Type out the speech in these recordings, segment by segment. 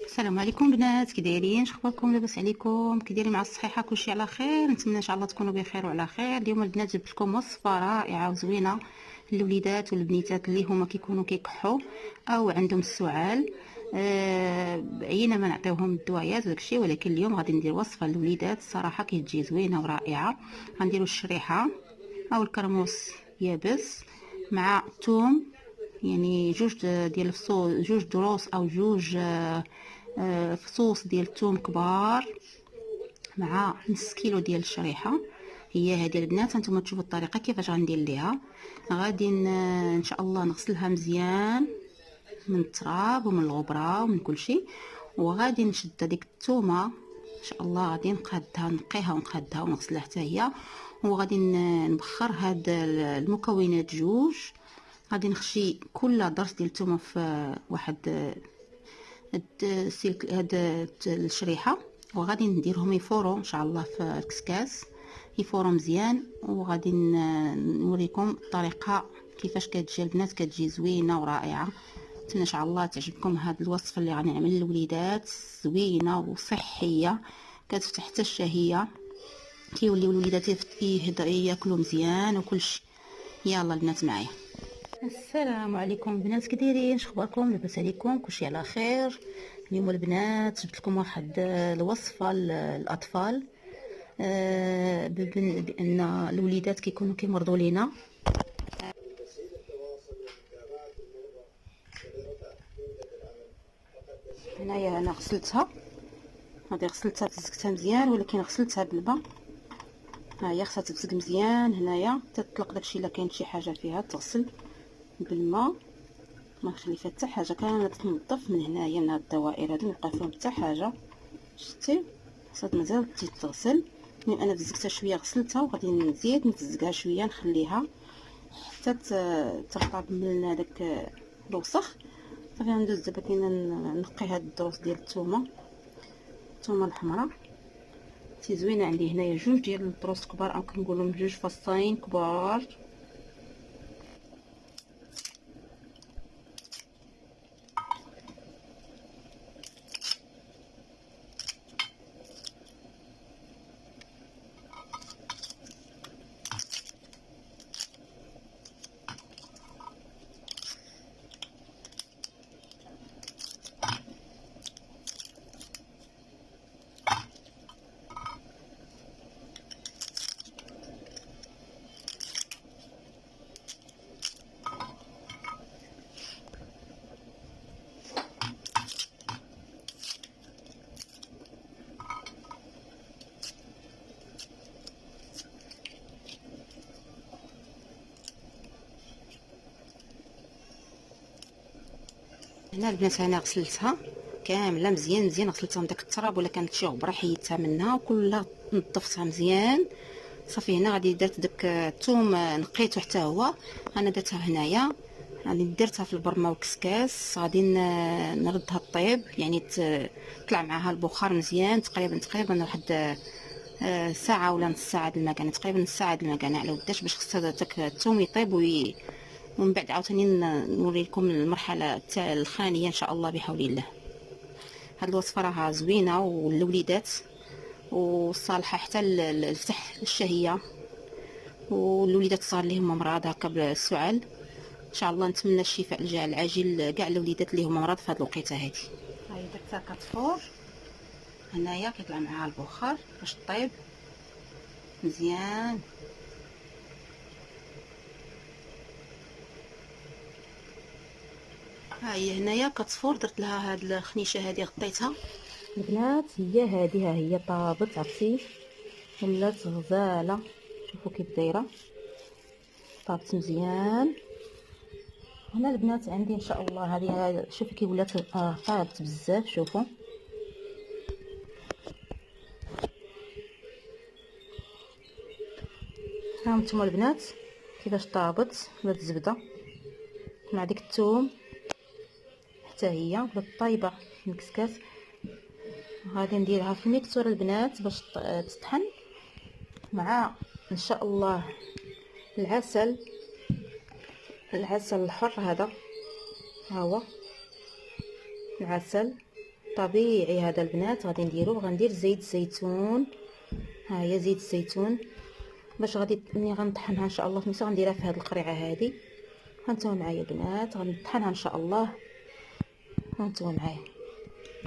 السلام عليكم بنات، كي دايرين؟ شخباركم؟ لاباس عليكم؟ كي دايرين مع الصحيحه؟ كلشي على خير؟ نتمنى ان شاء الله تكونوا بخير وعلى خير. اليوم البنات جبت لكم وصفه رائعه وزوينه للوليدات والبنيتات اللي هما كيكونوا كيكحوا او عندهم السعال. عينا ما نعطيوهم الدويات وداكشي، ولكن اليوم غادي ندير وصفه للوليدات صراحه كتجي زوينه ورائعه. غنديروا الشريحه او الكرموس يابس مع الثوم، يعني جوج ديال الفصوص، جوج دروس او جوج فصوص ديال الثوم كبار، مع نص كيلو ديال الشريحه. هي هذه البنات، هانتوما تشوفوا الطريقه كيفاش غندير ليها. غادي ان شاء الله نغسلها مزيان من التراب ومن الغبره ومن كل شيء، وغادي نشد هذيك الثومه ان شاء الله، غادي نقادها، نقيها ونقادها ونغسلها حتى هي. وغادي نبخر هاد المكونات جوج. غادي نخشي كل ضرس ديال الثومه في واحد هاد السلك، هاد الشريحه، وغادي نديرهم يفوروا ان شاء الله في الكسكاس، يفوروا مزيان. وغادي نوريكم الطريقه كيفاش كتجي البنات، كتجي زوينه ورائعه. نتمنى ان شاء الله تعجبكم هاد الوصفه اللي غنعمل للوليدات، زوينه وصحيه، كتفتح حتى الشهيه، كيوليو الوليدات ياكلوا مزيان وكلشي. يلا البنات معايا. السلام عليكم بنات، كي دايرين؟ شخباركم؟ لاباس عليكم؟ كلشي على خير؟ اليوم البنات جبت لكم واحد الوصفه للاطفال، بان الوليدات كيكونوا كيمرضوا لينا. هنايا انا غسلتها، هادي غسلتها تزكتها مزيان، ولكن غسلتها بالماء. ها هي خصها تبزق مزيان هنايا تطلق داكشي الا كاين شي حاجه فيها، تغسل بالماء، ما نخلي فيها حتى حاجه، كامله تنظف من هنايا، من هاد الدوائر هادو ميبقى فيهم حتى حاجه. شتي خصها مازال تغسل. المهم انا بزقتها شويه، غسلتها، وغادي نزيد نتزقها شويه، نخليها حتى ترطب من هذاك الوسخ. صافي ندوز دابا كاينه نقي هاد الدروس ديال الثومه الحمراء. تي زوينه عندي هنايا جوج ديال الدروس كبار، او كنقولهم جوج فصين كبار. هنا البنات انا غسلتها كامله مزيان مزيان، غسلتها من داك التراب ولا كانت شي غبره حيدتها منها، وكلها نظفتها مزيان. صافي هنا غادي درت داك الثوم نقيته حتى هو، انا درتها هنايا، غادي درتها في البرمه والكسكاس، غادي نردها طيب، يعني طلع معها البخار مزيان، تقريبا واحد ساعه ولا نص ساعه د المكانه، تقريبا نص ساعه د المكانه على وداش، باش خص داك الثوم يطيب ومن بعد عاوتاني نوري لكم المرحله تاع الخانيه ان شاء الله بحول الله. هاد الوصفه راها زوينه والوليدات، وصالحه حتى لفتح الشهيه، والوليدات الصغار اللي هما مرضى هكا بالسعال. ان شاء الله نتمنى الشفاء العاجل كاع الوليدات اللي هما مرض في هاد الوقيته هادي. هاي درتها كتفور هنايا، كيطلع معاها البخار باش طيب مزيان. ها هي هنايا كتفور، درت لها هاد الخنيشه هادي، غطيتها البنات. هي هادي، ها هي طابت، عرفتي ولات غزاله. شوفوا كيف دايره، طابت مزيان. هنا البنات عندي ان شاء الله هذه، شوفي كي ولات طابت بزاف. شوفوا ها نتوما البنات كيفاش طابت، ولات الزبده مع ديك الثوم حتى هي ولات طايبه في الكسكاس. غادي نديرها في الميكسور البنات باش تطحن مع ان شاء الله العسل الحر. هذا ها هو العسل، طبيعي هذا البنات. غادي نديرو، غندير زيت الزيتون. ها هي زيت الزيتون باش غادي ملي غنطحنها ان شاء الله سميتو غنديرها في هذه القريعه هذه. هانتوما معايا البنات غنطحنها ان شاء الله. هانتوما معايا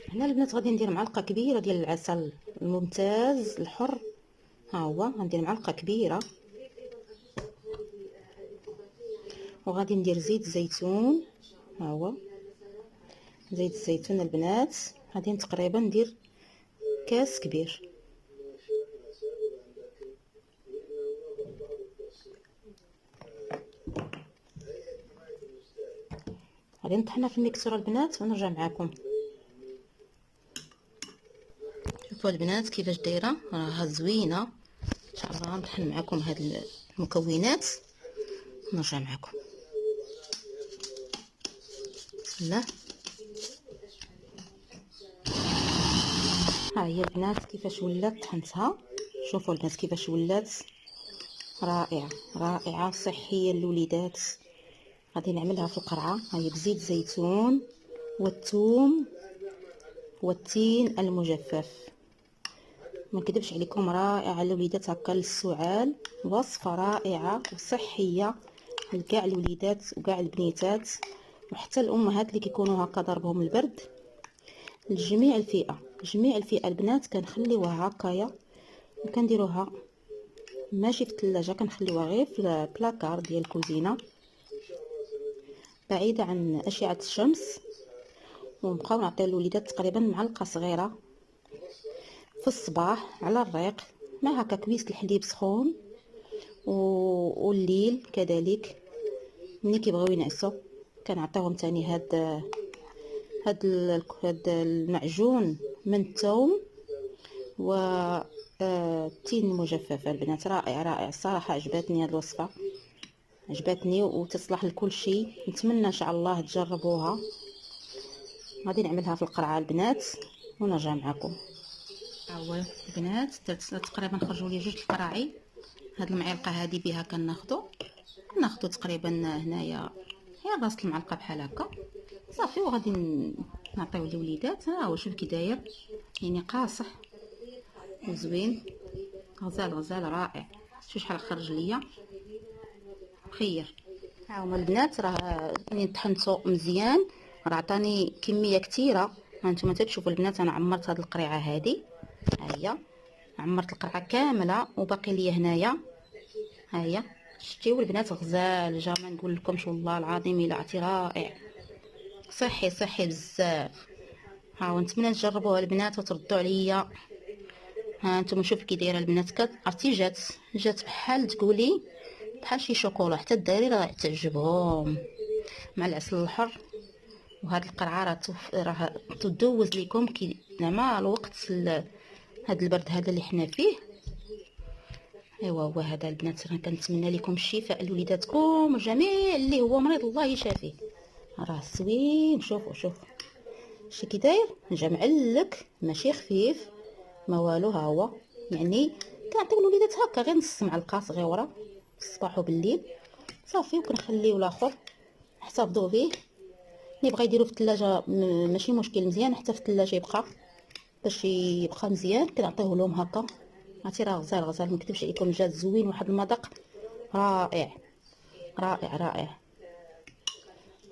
هنا البنات غادي ندير معلقه كبيره ديال العسل الممتاز الحر. ها هو غندير معلقه كبيره، وغادي ندير زيت الزيتون. ها هو زيت الزيتون البنات، غادي تقريبا ندير كاس كبير. غادي نطحنها في الميكسور البنات ونرجع معكم. شوفوا البنات كيفاش دايره، راها زوينه ان شاء الله. غنطحن معكم هاد المكونات ونرجع معكم. بسم الله. ها هي البنات كيفاش ولات طحنتها. شوفوا البنات كيفاش ولات رائعه رائعه صحيه للوليدات. غادي نعملها في القرعه. ها هي بزيت الزيتون والثوم والتين المجفف. ما نكذبش عليكم رائعه للوليدات هكا للسعال. وصفه رائعه وصحيه لكاع الوليدات وكاع البنيتات وحتى الامهات اللي كيكونوا هكا ضربهم البرد. لجميع الفئه، جميع الفئه البنات كنخليوها هكايا وكنديروها ماشي في الثلاجه، كنخليوها غير في البلاكار ديال الكوزينه بعيده عن اشعه الشمس. ونبقاو نعطيو الوليدات تقريبا معلقه صغيره في الصباح على الريق مع هكا كويس الحليب سخون، والليل كذلك ملي كيبغيو ينعسوا كنعطيوهم تاني هاد المعجون من الثوم و التين المجفف البنات. رائع رائع الصراحه، عجبتني هاد الوصفه، عجبتني وتصلح لكل شيء. نتمنى ان شاء الله تجربوها. غادي نعملها في القرعه البنات ونرجع معكم. ها هو البنات درت تقريبا خرجوا لي 2 القراعي. هاد المعلقه هذه بها كناخذوا تقريبا هنايا هي راس المعلقه بحال هكا صافي. وغادي نعطيو للوليدات. ها هو شوف كي داير، يعني قاصح وزوين غزال غزال رائع. شوف شحال خرج ليا خير. ها هما البنات راه ملي طحنتو مزيان راه عطاني كميه كثيره. هانتوما تشوفوا البنات انا عمرت هاد القريعه هذه. ها هي عمرت القرعه كامله وباقي ليا هنايا. ها هي شتيو البنات غزال جا ما نقول لكمش والله العظيم الا عطي رائع صحي صحي بزاف. ها نتمنى تجربوها البنات وتردوا عليا. ها انتم شوف كي دايره البنات عرفتي جات بحال تقولي بحال شي شوكولا. حتى الدراري راه تعجبهم مع العسل الحر. وهاد القرعه راه تدوز لكم كي زعما الوقت هاد البرد هذا اللي حنا فيه. ايوا هو هذا البنات راه كنتمنى لكم الشفاء لوليداتكم وجميع اللي هو مريض الله يشافيه. راه زوين. شوفوا شي كي داير جا معلك ماشي خفيف ما والو. ها هو يعني كنعطيو الوليدات هكا غير نص معلقه صغيره في الصباح وبالليل صافي. وكنخليو الاخر نحتفظوا به. اللي بغى يديرو في الثلاجه ماشي مشكل، مزيان حتى في الثلاجه يبقى باش يبقى مزيان. كنعطيوه لهم هكا عرفتي راه غزال غزال ما نكذبش عليكم. جا زوين واحد المذاق رائع رائع رائع.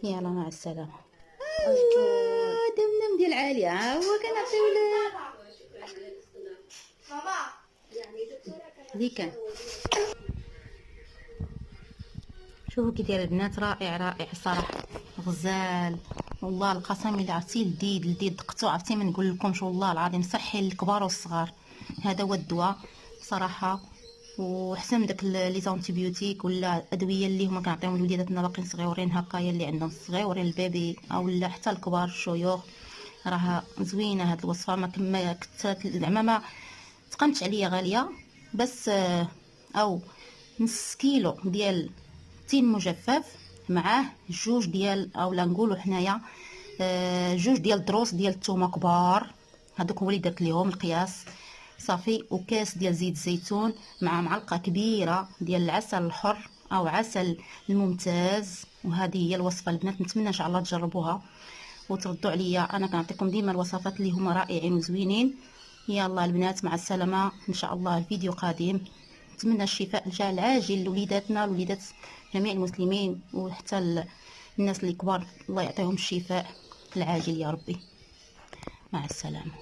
يلا مع السلامه. دمدم ديال عاليه. ها هو كنعطيو ماما اللي كان. شوفوا كي داير البنات رائع رائع صراحه غزال والله القسم الا عرفتي لذيذ دقتو عرفتي ما نقول لكمش والله العظيم صحي للكبار والصغار. هذا هو الدواء صراحه وحسن من داك لي زانتيبيوتيك ولا ادويه اللي هما كنعطيهم لوليداتنا باقيين صغيورين هكايا اللي عندهم صغيورين البيبي او لا حتى الكبار الشيوخ. راه زوينه هاد الوصفه. ما كثرت زعما ما تقامتش عليا غاليه بس او نص كيلو ديال تين مجفف معاه 2 ديال اولا نقولوا حنايا 2 ديال دروس ديال الثومه كبار. هذوك هو اللي درت ليهم القياس صافي. وكاس ديال زيت الزيتون مع معلقه كبيره ديال العسل الحر او عسل الممتاز. وهذه هي الوصفه البنات. نتمنى ان شاء الله تجربوها وتردوا عليا. انا كنعطيكم ديما الوصفات اللي هما رائعين وزوينين. يلا البنات مع السلامه، ان شاء الله الفيديو قادم. نتمنى الشفاء العاجل لوليداتنا، لوليدات جميع المسلمين، وحتى الناس اللي كبار الله يعطيهم الشفاء العاجل يا ربي. مع السلامه.